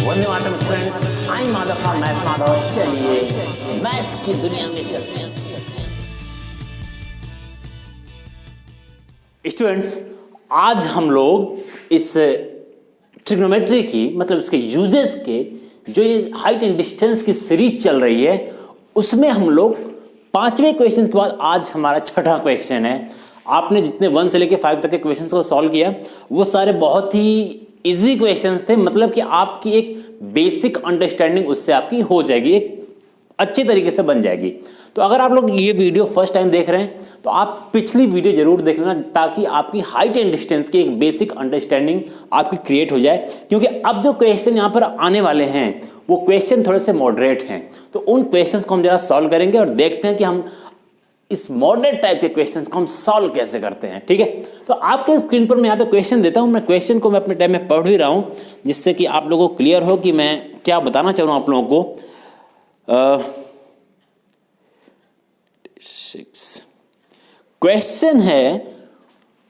Vande Mataram friends, I Madhav from maths Madhav. चलिए maths की दुनिया में चलते हैं। स्टूडेंट्स, आज हम लोग इस ट्रिग्नोमेट्री की मतलब इसके यूजेस के जो ये हाइट एंड डिस्टेंस की सीरीज चल रही है उसमें हम लोग 5वें क्वेश्चन के बाद आज हमारा छठा क्वेश्चन है। आपने जितने 1 से लेकर 5 तक के क्वेश्चंस को सॉल्व किया वो सारे बहुत ही इजी क्वेश्चंस थे, मतलब कि आपकी एक बेसिक अंडरस्टैंडिंग उससे आपकी हो जाएगी, एक अच्छे तरीके से बन जाएगी। तो अगर आप लोग ये वीडियो फर्स्ट टाइम देख रहे हैं तो आप पिछली वीडियो जरूर देख लेना ताकि आपकी हाइट एंड डिस्टेंस की एक बेसिक अंडरस्टैंडिंग आपकी क्रिएट हो जाए, क्योंकि अब जो क्वेश्चन यहाँ पर आने वाले हैं वो क्वेश्चन थोड़े से मॉडरेट हैं। तो उन क्वेश्चंस को हम जरा सॉल्व करेंगे और देखते हैं कि हम इस मॉडरेट टाइप के क्वेश्चंस को हम सॉल्व कैसे करते हैं। ठीक है, तो आपके स्क्रीन पर मैं यहाँ पे क्वेश्चन देता हूँ। मैं क्वेश्चन को मैं अपने टाइम में पढ़ भी रहा हूँ जिससे कि आप लोगों को क्लियर हो कि मैं क्या बताना चाह रहा हूँ आप लोगों को। 6 क्वेश्चन है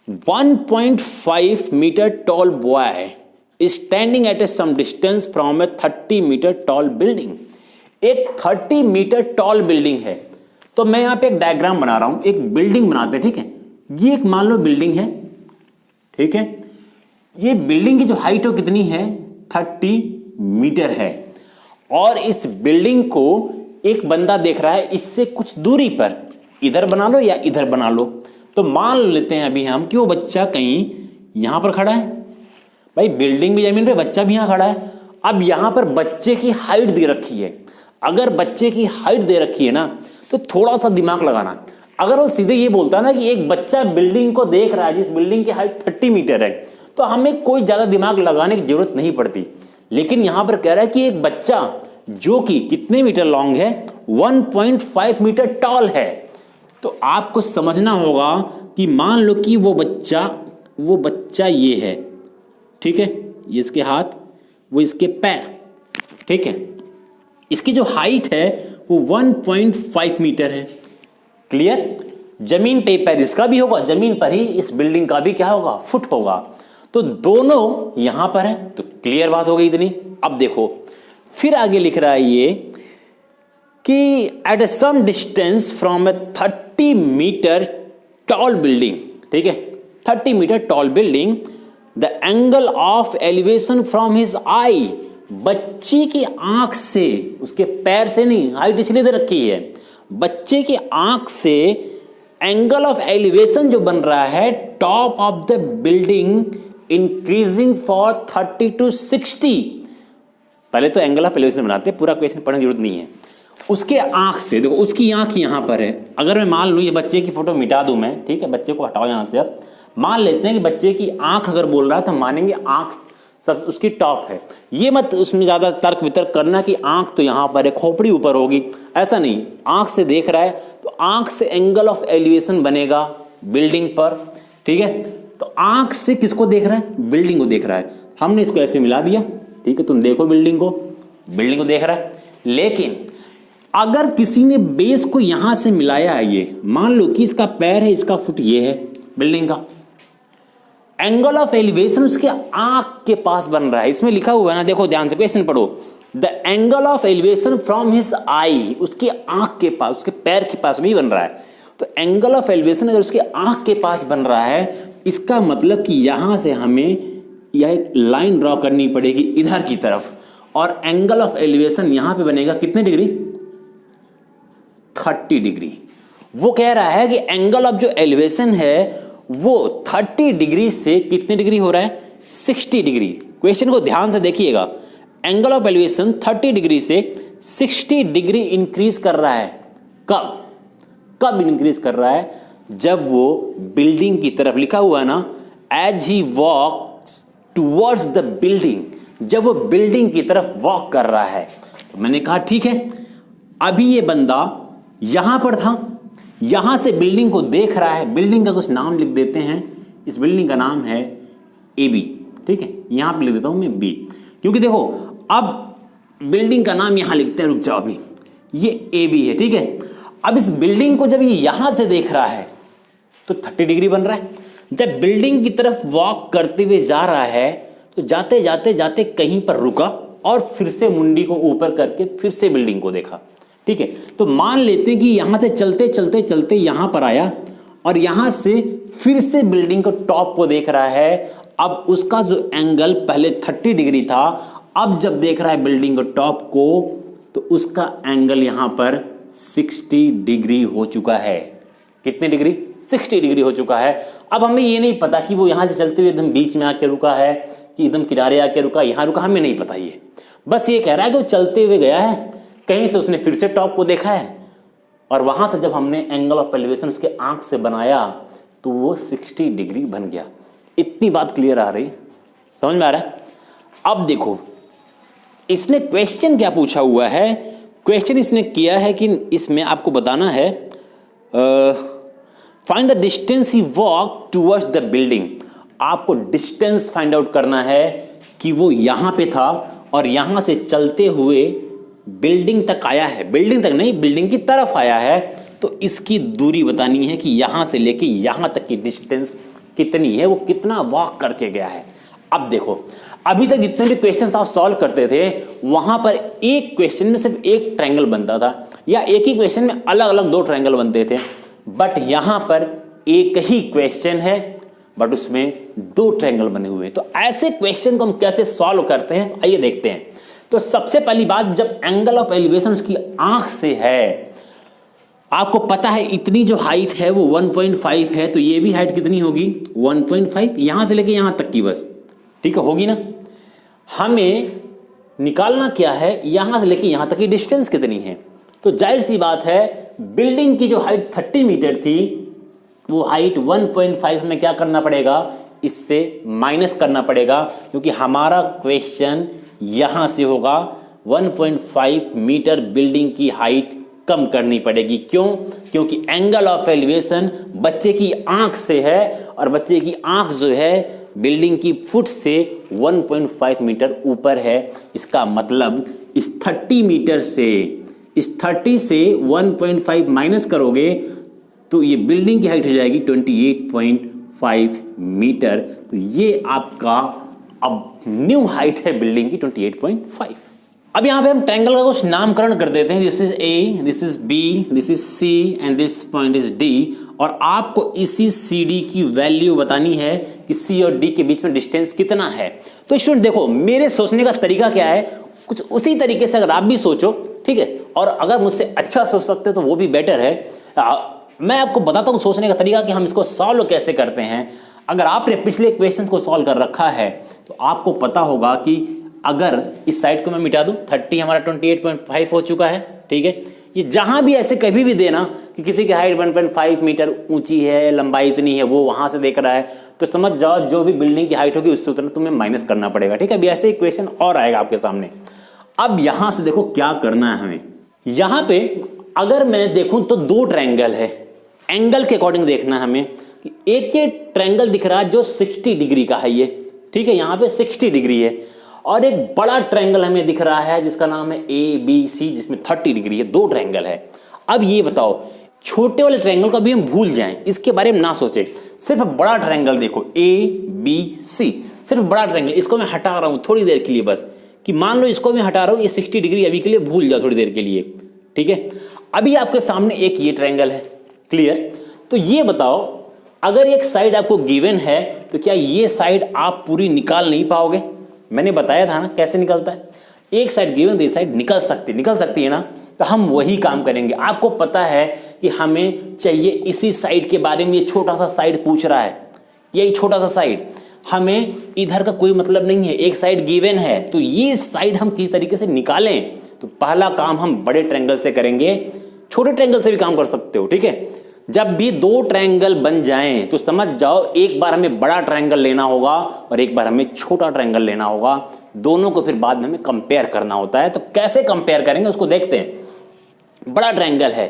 1.5 metre tall boy standing at a some distance from a 30 metre tall building. एक 30 मीटर टॉल बिल्डिंग है। तो मैं यहां पे एक डायग्राम बना रहा हूं, एक बिल्डिंग बनाते हैं। ठीक है, ये एक मान लो बिल्डिंग है। ठीक है, ये बिल्डिंग की जो हाइट है कितनी है 30 मीटर है और इस बिल्डिंग को एक बंदा देख रहा है इससे कुछ दूरी पर, इधर बना लो या इधर बना लो। तो मान लेते हैं अभी हम कि वो बच्चा कहीं यहां पर खड़ा है। भाई बिल्डिंग भी जमीन पे, बच्चा भी यहां खड़ा है। अब यहां पर बच्चे की हाइट दे रखी है। अगर बच्चे की हाइट दे रखी है ना तो थोड़ा सा दिमाग लगाना। अगर वो सीधे ये बोलता है ना कि एक बच्चा बिल्डिंग को देख रहा है जिस बिल्डिंग की हाइट 30 मीटर है तो हमें कोई ज्यादा दिमाग लगाने की जरूरत नहीं पड़ती। लेकिन यहां पर कह रहा है कि एक बच्चा जो कि कितने मीटर लॉन्ग है 1.5 मीटर टॉल है। तो आपको समझना होगा कि मान लो कि वो बच्चा ये है। ठीक है, ये इसके हाथ, वो इसके पैर। ठीक है, इसकी जो हाइट है वो 1.5 मीटर है। क्लियर? जमीन पे पैर इसका भी होगा, जमीन पर ही इस बिल्डिंग का भी क्या होगा, फुट होगा। तो दोनों यहां पर है। तो क्लियर बात हो गई इतनी। अब देखो फिर आगे लिख रहा है ये कि at a some distance from a 30 metre tall building. ठीक है, 30 metre tall building, the angle of elevation from his eye. बच्चे की आंख से, उसके पैर से नहीं, हाइट इसलिए दे रखी है, बच्चे की आंख से एंगल ऑफ एलिवेशन जो बन रहा है top of the building increasing for 30 to 60। पहले तो एंगल ऑफ एलिवेशन बनाते हैं, पूरा क्वेश्चन पढ़ने की जरूरत नहीं है। उसके आंख से देखो, उसकी आंख यहां पर है। अगर मैं मान लूं ये बच्चे की फोटो मिटा दूं मैं, ठीक है, बच्चे को हटाओ यहां से। अब मान लेते हैं कि बच्चे की आंख अगर बोल रहा है तो मानेंगे आंख सब उसकी टॉप है। ये मत उसमें ज्यादा तर्क वितर्क करना कि आंख तो यहां पर है, खोपड़ी ऊपर होगी, ऐसा नहीं। आंख से देख रहा है तो आंख से एंगल ऑफ एलिवेशन बनेगा बिल्डिंग पर। ठीक है, तो आंख से किसको देख रहा है, बिल्डिंग को देख रहा है। हमने इसको ऐसे मिला दिया। ठीक है, तुम देखो बिल्डिंग को देख रहा है। लेकिन अगर किसी ने बेस को यहां से मिलाया है, ये मान लो कि इसका पैर है, इसका फुट ये है बिल्डिंग का, एंगल ऑफ एलिवेशन उसके आंख के पास बन रहा है। इसमें लिखा हुआ है ना, देखो ध्यान से क्वेश्चन पढ़ो। The angle of elevation from his eye, उसकी आंख के पास, उसके पैर के पास नहीं बन रहा है। तो एंगल ऑफ एलिवेशन अगर उसके आंख के पास बन रहा है, इसका मतलब कि यहां से हमें यह एक लाइन ड्रॉ करनी पड़ेगी इधर की तरफ, और एंगल ऑफ एलिवेशन यहां पे बनेगा कितने डिग्री, 30 डिग्री। वो कह रहा है कि एंगल ऑफ जो एलिवेशन है वो 30 डिग्री से कितने डिग्री हो रहा है, 60 डिग्री। क्वेश्चन को ध्यान से देखिएगा। एंगल ऑफ एलिवेशन 30 डिग्री से 60 डिग्री इंक्रीज कर रहा है। कब इंक्रीज कर रहा है, जब वो बिल्डिंग की तरफ, लिखा हुआ है ना, as he walks towards the building, जब वो बिल्डिंग की तरफ वॉक कर रहा है। तो मैंने कहा ठीक है, अभी ये बंदा यहां पर था, यहां से बिल्डिंग को देख रहा है। बिल्डिंग का कुछ नाम लिख देते हैं। इस बिल्डिंग का नाम है AB। ठीक है, यहां पे लिख देता हूं मैं B, क्योंकि देखो अब बिल्डिंग का नाम यहां लिखते हैं, रुक जाओ, अभी ये AB है। ठीक है, अब इस बिल्डिंग को जब ये यहां से देख रहा है तो 30 डिग्री बन रहा है। जब बिल्डिंग की तरफ वॉक करते हुए जा रहा है तो जाते जाते जाते कहीं पर रुका, और फिर से मुंडी को ऊपर करके फिर से बिल्डिंग को देखा। ठीक है, तो मान लेते हैं कि यहां से चलते चलते चलते यहां पर आया और यहां से फिर से बिल्डिंग को टॉप को देख रहा है। अब उसका जो एंगल पहले 30 डिग्री था, अब जब देख रहा है बिल्डिंग को टॉप को तो उसका एंगल यहां पर 60 डिग्री हो चुका है। कितने डिग्री? 60 डिग्री हो चुका है। अब हमें ये नहीं पता कि वो यहां से चलते हुए एकदम बीच में आके रुका है कि एकदम किनारे आके रुका, यहां रुका, हमें नहीं पता। ये बस ये कह रहा है कि वो चलते हुए गया है, कहीं से उसने फिर से टॉप को देखा है और वहां से जब हमने एंगल ऑफ एलिवेशन उसके आंख से बनाया तो वो 60 डिग्री बन गया। इतनी बात क्लियर आ रही, समझ में आ रहा है? अब देखो इसने क्वेश्चन क्या पूछा हुआ है। क्वेश्चन इसने किया है कि इसमें आपको बताना है find the distance he walk towards the building. आपको डिस्टेंस फाइंड आउट करना है कि वो यहां पे था और यहां से चलते हुए बिल्डिंग तक आया है, बिल्डिंग तक नहीं बिल्डिंग की तरफ आया है। तो इसकी दूरी बतानी है कि यहां से लेके यहां तक की डिस्टेंस कितनी है, वो कितना वॉक करके गया है। अब देखो अभी तक जितने भी क्वेश्चंस आप सॉल्व करते थे वहां पर एक क्वेश्चन में सिर्फ एक ट्रायंगल बनता था या एक ही क्वेश्चन में अलग अलग 2 ट्रायंगल बनते थे, बट यहां पर एक ही क्वेश्चन है बट उसमें 2 ट्रायंगल बने हुए हैं। तो ऐसे क्वेश्चन को हम कैसे सॉल्व करते हैं, आइए देखते हैं। तो सबसे पहली बात, जब एंगल ऑफ एलिवेशन उसकी आंख से है, आपको पता है इतनी जो हाइट है वो 1.5 है, तो ये भी हाइट कितनी होगी 1.5, यहां से लेके यहां तक की बस। ठीक है, होगी ना। हमें निकालना क्या है, यहां से लेके यहां तक की डिस्टेंस कितनी है। तो जाहिर सी बात है बिल्डिंग की जो हाइट 30 मीटर थी वो हाइट 1.5 हमें क्या करना पड़ेगा, इससे माइनस करना पड़ेगा, क्योंकि हमारा क्वेश्चन यहां से होगा 1.5 मीटर बिल्डिंग की हाइट कम करनी पड़ेगी। क्यों? क्योंकि एंगल ऑफ एलिवेशन बच्चे की आंख से है और बच्चे की आंख जो है बिल्डिंग की फुट से 1.5 मीटर ऊपर है। इसका मतलब इस 30 मीटर से, इस 30 से 1.5 माइनस करोगे तो ये बिल्डिंग की हाइट हो जाएगी 28.5 मीटर। तो ये आपका अब न्यू हाइट है बिल्डिंग की 28.5। अब यहां पे हम ट्रायंगल का कुछ नामकरण कर देते हैं। This is A, this is B, this is C and this point is D. और आपको इसी सी डी की वैल्यू बतानी है कि सी और डी के बीच में डिस्टेंस कितना है। तो स्टूडेंट देखो मेरे सोचने का तरीका क्या है, कुछ उसी तरीके से अगर आप भी सोचो, ठीक है, और अगर मुझसे अच्छा सोच सकते तो वो भी बेटर है। मैं आपको बताता हूं सोचने का तरीका कि हम इसको सॉल्व कैसे करते हैं। अगर आपने पिछले क्वेश्चन को सॉल्व कर रखा है तो आपको पता होगा कि अगर इस साइड को मैं मिटा दूं, 30 हमारा 28.5 हो चुका है। ठीक है, ये जहां भी ऐसे कभी भी देना कि किसी की हाइट 1.5 मीटर ऊंची है, लंबाई इतनी है, वो वहां से देख रहा है, तो समझ जाओ जो भी बिल्डिंग की हाइट होगी उससे उतना तुम्हें माइनस करना पड़ेगा। ठीक है, अभी ऐसे ही क्वेश्चन और आएगा आपके सामने। अब यहां से देखो क्या करना है हमें। यहां पे अगर मैं देखूं तो 2 ट्रायंगल है, एंगल के अकॉर्डिंग देखना है हमें। एक ये ट्रायंगल दिख रहा है जो 60 डिग्री का है ये, ठीक है, यहां पे 60 डिग्री है, और एक बड़ा ट्रायंगल हमें दिख रहा है जिसका नाम है ABC, जिसमें 30 डिग्री है। 2 ट्रायंगल है। अब ये बताओ छोटे वाले ट्रायंगल को अभी हम भूल जाएं, इसके बारे में ना सोचें, सिर्फ बड़ा ट्रायंगल देखो ABC, सिर्फ बड़ा ट्रायंगल। इसको मैं हटा रहा हूं थोड़ी देर के लिए बस, कि मान लो इसको मैं हटा रहा हूं, ये 60 डिग्री अभी के लिए भूल जाओ थोड़ी देर के लिए। ठीक है, अभी आपके सामने एक ये ट्रायंगल है, क्लियर। तो ये बताओ अगर एक साइड आपको गिवन है तो क्या ये साइड आप पूरी निकाल नहीं पाओगे? मैंने बताया था ना कैसे निकलता है। एक साइड गिवन तो ये साइड निकल सकती है ना। तो हम वही काम करेंगे। आपको पता है कि हमें चाहिए इसी साइड के बारे में, ये छोटा सा साइड पूछ रहा है, यही छोटा सा साइड, हमें इधर का कोई मतलब नहीं है, एक साइड गिवन है, तो ये साइड हम किस तरीके से निकालें। तो पहला काम हम बड़े ट्रायंगल से करेंगे, छोटे ट्रायंगल से भी काम कर सकते हो। ठीक है, जब भी 2 ट्रायंगल बन जाएं तो समझ जाओ एक बार हमें बड़ा ट्रायंगल लेना होगा और एक बार हमें छोटा ट्रायंगल लेना होगा। दोनों को फिर बाद में हमें कंपेयर करना होता है। तो कैसे कंपेयर करेंगे उसको देखते हैं। बड़ा ट्रायंगल है,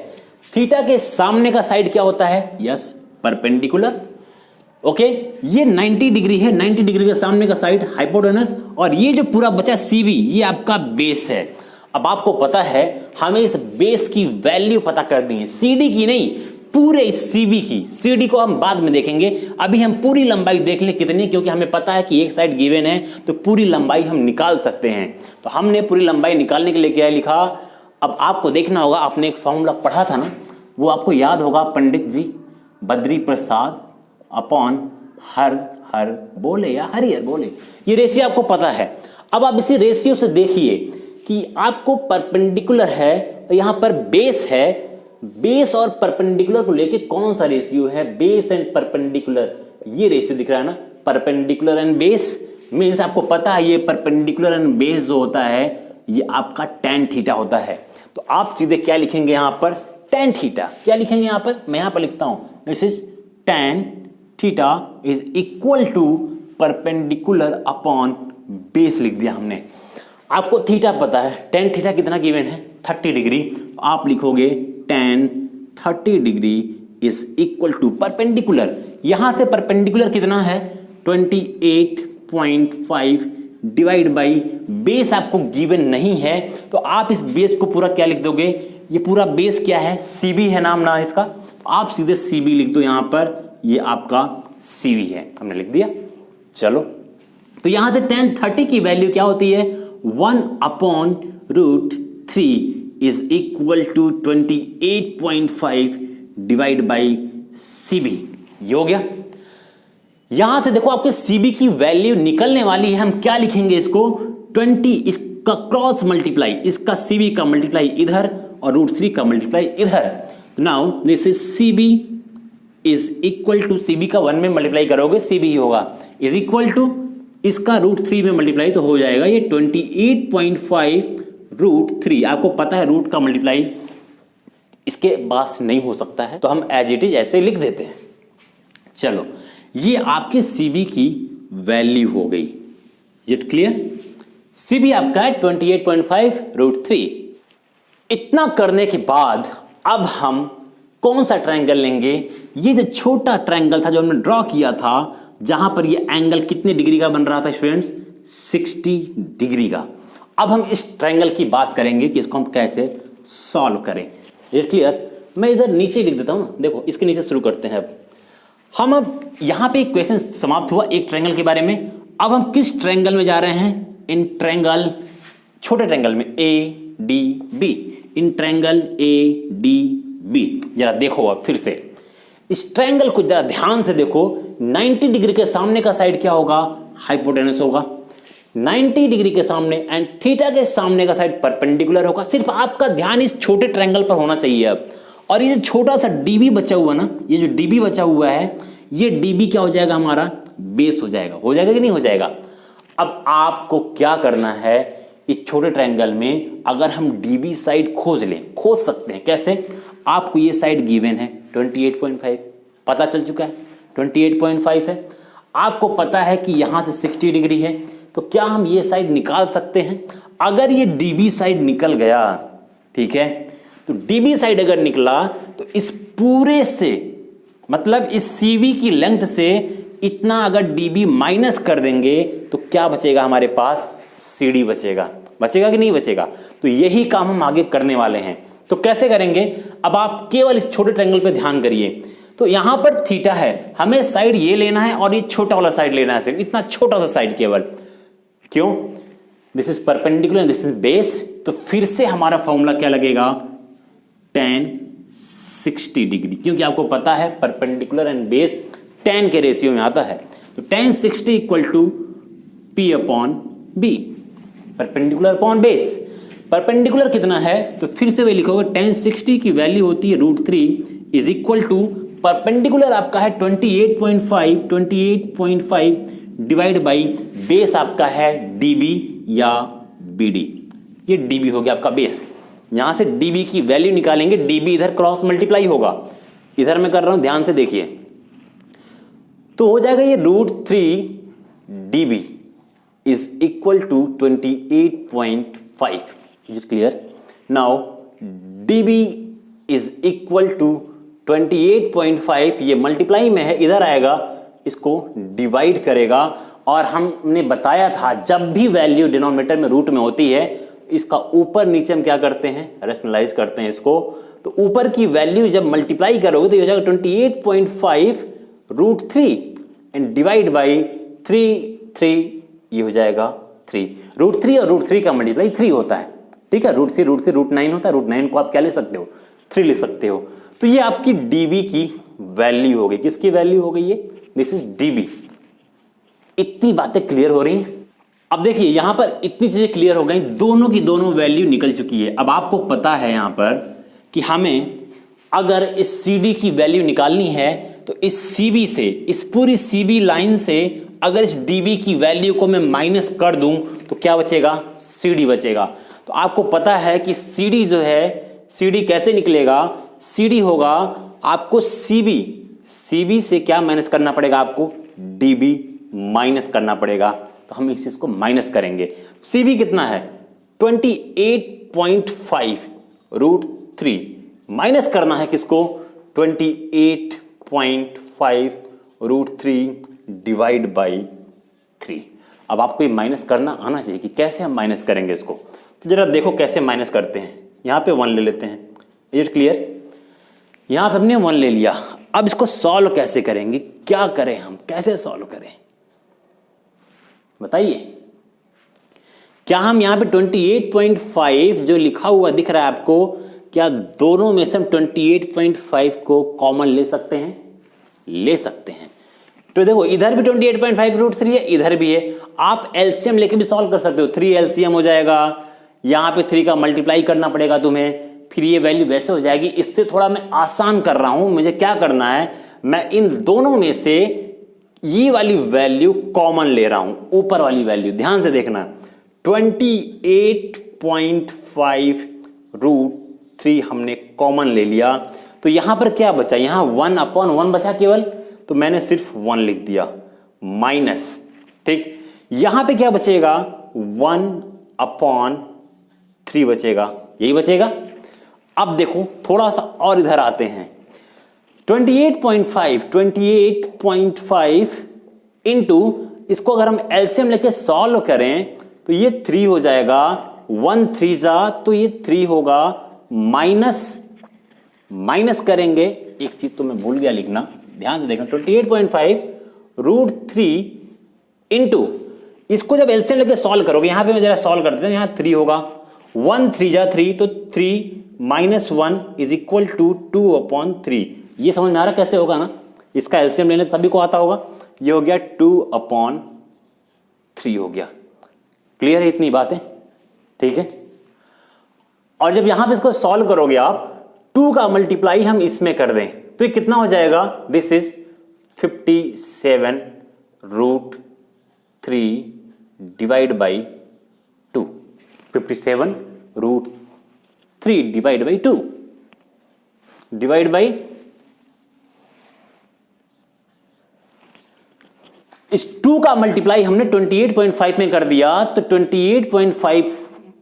थीटा के सामने का साइड क्या होता है? Yes, perpendicular. ओके, ये 90 डिग्री है, 90 डिग्री के सामने का साइड हाइपोटेनस, और ये जो पूरा बचा CV ये आपका बेस है। अब आपको पता है हमें इस बेस की वैल्यू पता करनी है, CD की नहीं, पूरे इस सीबी की, सीडी को हम बाद में देखेंगे, अभी हम पूरी लंबाई देख लें कितनी, क्योंकि हमें पता है कि एक साइड गिवन है तो पूरी लंबाई हम निकाल सकते हैं। तो हमने पूरी लंबाई निकालने के लिए क्या लिखा, अब आपको देखना होगा, आपने एक फॉर्मूला पढ़ा था ना, वो आपको याद होगा, पंडित जी बद्री प्रसाद अपॉन हर हर बोले या हरिहर बोले, ये रेशियो आपको पता है। अब आप इसी रेशियो से देखिए कि आपको परपेंडिकुलर है, यहां पर बेस है, बेस और परपेंडिकुलर को लेके कौन सा रेशियो है, बेस एंड परपेंडिकुलर, ये रेशियो दिख रहा है ना, परपेंडिकुलर एंड बेस मींस आपको पता है ये परपेंडिकुलर एंड बेस जो होता है ये आपका tan थीटा होता है। तो आप सीधे क्या लिखेंगे यहां पर, tan थीटा, क्या लिखेंगे यहां पर, मैं यहां पर लिखता हूं, this is tan theta is equal to perpendicular upon base लिख दिया हमने। आपको थीटा पता है, tan थीटा कितना गिवन है, 30 डिग्री, तो आप लिखोगे tan 30 degree is equal to perpendicular, यहां से परपेंडिकुलर कितना है 28.5 डिवाइड बाई बेस आपको गिवन नहीं है, तो आप इस बेस को पूरा क्या लिख दोगे, ये पूरा बेस क्या है, सीबी है नाम ना इसका, तो आप सीधे सीबी लिख दो यहां पर, ये आपका सीबी है, हमने लिख दिया। चलो तो यहां से tan 30 की वैल्यू क्या होती है, 1/√3 is equal to 28.5 divide by CB, ये हो गया। यहां से देखो आपके सीबी की वैल्यू निकलने वाली है, हम क्या लिखेंगे इसको, 20, इसका क्रॉस मल्टीप्लाई, इसका सीबी का मल्टीप्लाई इधर और √3 का मल्टीप्लाई इधर। Now this is CB is equal to, CB का 1 में मल्टीप्लाई करोगे सीबी ही होगा, इज इक्वल टू इसका √3 में मल्टीप्लाई तो हो जाएगा ये 28.5 √3, आपको पता है रूट का मल्टीप्लाई इसके पास नहीं हो सकता है, तो हम एज इट इज ऐसे लिख देते हैं। चलो ये आपके सीबी की वैल्यू हो गई, इट क्लियर, सीबी आपका है 28.5 √3। इतना करने के बाद अब हम कौन सा ट्रायंगल लेंगे, ये जो छोटा ट्रायंगल था जो हमने ड्रॉ किया था, जहां पर ये एंगल कितने डिग्री का बन रहा था स्टूडेंट्स, 60 डिग्री का। अब हम इस ट्रायंगल की बात करेंगे कि इसको हम कैसे सॉल्व करें, ये क्लियर। मैं इधर नीचे लिख देता हूं, देखो इसके नीचे शुरू करते हैं। अब यहां पे एक क्वेश्चन समाप्त हुआ एक ट्रायंगल के बारे में, अब हम किस ट्रायंगल में जा रहे हैं, इन ट्रायंगल, छोटे ट्रायंगल में ADB, इन ट्रायंगल ADB। जरा देखो अब फिर से इस ट्रायंगल को जरा ध्यान से देखो, 90 डिग्री के सामने का साइड क्या होगा, हाइपोटेनस होगा, 90 डिग्री के सामने, एंड थीटा के सामने का साइड परपेंडिकुलर होगा। सिर्फ आपका ध्यान इस छोटे ट्रायंगल पर होना चाहिए अब। और ये जो छोटा सा डीबी बचा हुआ ना, ये जो डीबी बचा हुआ है, ये डीबी क्या हो जाएगा, हमारा बेस हो जाएगा कि नहीं हो जाएगा। अब आपको क्या करना है, इस छोटे ट्रायंगल में अगर हम डीबी साइड खोज लें, खोज सकते हैं कैसे, आपको ये साइड गिवन है 28.5, पता चल चुका है 28.5 है, आपको पता है कि यहां से 60 डिग्री है, तो क्या हम ये साइड निकाल सकते हैं। अगर ये डीबी साइड निकल गया, ठीक है, तो डीबी साइड अगर निकला तो इस पूरे से, मतलब इस सीबी की लेंथ से इतना अगर डीबी माइनस कर देंगे तो क्या बचेगा हमारे पास, सीडी बचेगा कि नहीं बचेगा। तो यही काम हम आगे करने वाले हैं। तो कैसे करेंगे, अब आप केवल इस छोटे ट्रायंगल पे ध्यान करिए। तो यहां पर थीटा है, हमें साइड ये लेना है और ये छोटा वाला साइड लेना है, सिर्फ इतना छोटा सा साइड केवल, क्यों, this is perpendicular, this is base, तो फिर से हमारा फॉर्मूला क्या लगेगा, tan 60 डिग्री, क्योंकि आपको पता है परपेंडिकुलर एंड बेस tan के रेशियो में आता है। तो tan 60 equal to P/B, perpendicular upon base. Perpendicular कितना है, तो फिर से वही लिखोगे, tan 60 की वैल्यू होती है √3 इज इक्वल टू, परपेंडिकुलर आपका है 28.5 डिवाइड बाई बेस आपका है DB या BD, ये DB हो गया आपका बेस। यहां से DB की वैल्यू निकालेंगे, DB इधर क्रॉस मल्टीप्लाई होगा, इधर मैं कर रहा हूं, ध्यान से देखिए, तो हो जाएगा ये √3 DB is equal to 28.5, is it clear. Now DB is equal to 28.5, ये मल्टीप्लाई में है, इधर आएगा, इसको डिवाइड करेगा, और हमने बताया था जब भी वैल्यू डिनोमिनेटर में रूट में होती है, इसका ऊपर नीचे हम क्या करते हैं, रेशनलाइज करते हैं इसको। तो ऊपर की वैल्यू जब मल्टीप्लाई करोगे तो ये हो जाएगा 28.5 √3 एंड डिवाइड बाई 3, ये हो जाएगा 3। √3 और √3 का मल्टीप्लाई 3 होता है, ठीक है। √3 √9 होता है। √9 को आप क्या ले सकते हो, 3 ले सकते हो। तो ये आपकी डीबी की वैल्यू हो गई। किसकी वैल्यू हो गई ये, दिस इज डीबी। इतनी बातें क्लियर हो रही हैं। अब देखिए यहां पर इतनी चीजें क्लियर हो गई, दोनों की दोनों वैल्यू निकल चुकी है। अब आपको पता है यहां पर कि हमें अगर इस CD की वैल्यू निकालनी है तो इस CB से, इस पूरी CB लाइन से अगर इस DB की वैल्यू को मैं माइनस कर दूं तो क्या बचेगा, CD बचेगा। तो आपको पता है कि CD जो है, CD कैसे निकलेगा, CD होगा आपको CB से क्या माइनस करना पड़ेगा, आपको DB माइनस करना पड़ेगा। तो हम इस चीज को माइनस करेंगे। CB कितना है, 28.5 √3 माइनस करना है किसको, 28.5 √3 डिवाइड बाई 3। अब आपको ये माइनस करना आना चाहिए कि कैसे हम माइनस करेंगे इसको। तो जरा देखो कैसे माइनस करते हैं। यहां पे 1 ले लेते हैं, इज इट क्लियर। यहां पे हमने 1 ले लिया। अब इसको सॉल्व कैसे करेंगे, क्या करें हम, कैसे सॉल्व करें बताइए। क्या हम यहां पे 28.5 जो लिखा हुआ दिख रहा है आपको, क्या दोनों में से हम 28.5 को कॉमन ले सकते हैं, ले सकते हैं। तो देखो इधर भी 28.5 √3 है, इधर भी है। आप एलसीएम लेके भी सॉल्व कर सकते हो। 3 एलसीएम हो जाएगा, यहां पे 3 का मल्टीप्लाई करना पड़ेगा तुम्हें, फिर ये वैल्यू वैसे हो जाएगी। इससे थोड़ा मैं आसान कर रहा हूं। मुझे क्या करना है, मैं इन दोनों में से ये वाली वैल्यू कॉमन ले रहा हूं, ऊपर वाली वैल्यू ध्यान से देखना। 28.5 √3 हमने कॉमन ले लिया। तो यहां पर क्या बचा, यहां 1/1 बचा केवल, तो मैंने सिर्फ 1 लिख दिया माइनस, ठीक। यहां पे क्या बचेगा, 1/3 बचेगा, यही बचेगा। अब देखो थोड़ा सा और इधर आते हैं। 28.5 इंटू, इसको अगर हम एलसीएम लेके सॉल्व करें तो ये 3 हो जाएगा, 1 3 जा, तो ये 3 होगा, माइनस करेंगे। एक चीज तो मैं भूल गया लिखना, ध्यान से देखना। 28.5 √3 इंटू, इसको जब एलसीएम लेके सॉल्व करोगे, यहां पे मैं जरा सॉल्व करते हैं, यहां 3 होगा, 1 3 जा 3, तो 3 - 1 इज इक्वल टू 2/3। ये समझ में आ रहा कैसे होगा ना, इसका एलसीएम लेने सभी को आता होगा। ये हो गया 2/3 हो गया। क्लियर है इतनी बातें, ठीक है। और जब यहां पे इसको सॉल्व करोगे आप, 2 का मल्टीप्लाई हम इसमें कर दें तो ये कितना हो जाएगा, this is 57 √3 divide by 2। 57 √3 divide by 2 divide by, इस 2 का मल्टीप्लाई हमने 28.5 में कर दिया। तो 28.5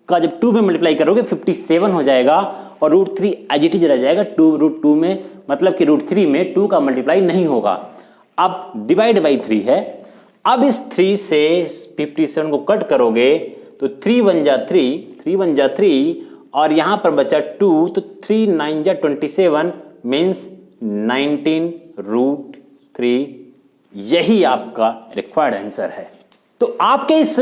का जब 2 में मल्टीप्लाई करोगे 57 हो जाएगा, और √3 एज इट इज रह जाएगा 2 में, मतलब कि √3 में 2 का मल्टीप्लाई नहीं होगा। अब डिवाइड बाई 3 है। अब इस 3 से 57 को कट करोगे तो 3 1 जा 3, और यहां पर बचा 2, तो 3 9 जा 27 मीन्स 19 √3। यही आपका रिक्वायर्ड आंसर है। तो आपके इस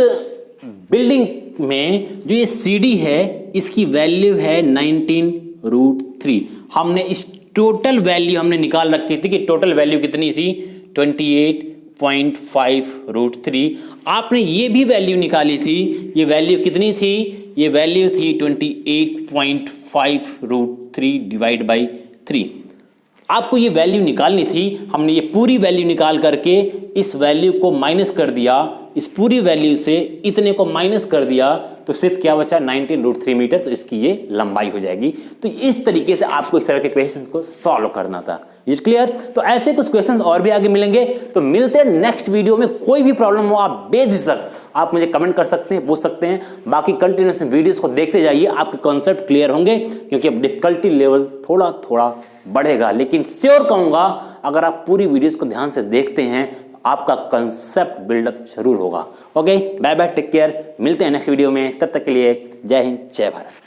बिल्डिंग में जो ये CD है, इसकी वैल्यू है 19 √3। हमने इस टोटल वैल्यू हमने निकाल रखी थी कि टोटल वैल्यू कितनी थी, 28.5 √3। आपने ये भी वैल्यू निकाली थी, ये वैल्यू कितनी थी, ये वैल्यू थी 28.5 √3 डिवाइड बाई 3। आपको ये वैल्यू निकालनी थी। हमने ये पूरी वैल्यू निकाल करके इस वैल्यू को माइनस कर दिया, इस पूरी वैल्यू से इतने को माइनस कर दिया, तो सिर्फ क्या बचा, 19 √3 मीटर। तो इसकी ये लंबाई हो जाएगी। तो इस तरीके से आपको इस तरह के क्वेश्चंस को सॉल्व करना था। Is clear. तो ऐसे कुछ क्वेश्चंस और भी आगे मिलेंगे। तो मिलते हैं नेक्स्ट वीडियो में। कोई भी प्रॉब्लम हो आप बेझिझक आप मुझे कमेंट कर सकते हैं, पूछ सकते हैं। बाकी कंटिन्यूअस वीडियोस को देखते जाइए, आपके कॉन्सेप्ट क्लियर होंगे, क्योंकि अब डिफिकल्टी लेवल थोड़ा थोड़ा बढ़ेगा। लेकिन श्योर कहूंगा, अगर आप पूरी वीडियोस को ध्यान से देखते हैं, आपका कंसेप्ट बिल्डअप जरूर होगा। Okay, bye bye, take care, मिलते हैं नेक्स्ट वीडियो में, तब तक के लिए जय हिंद जय भारत।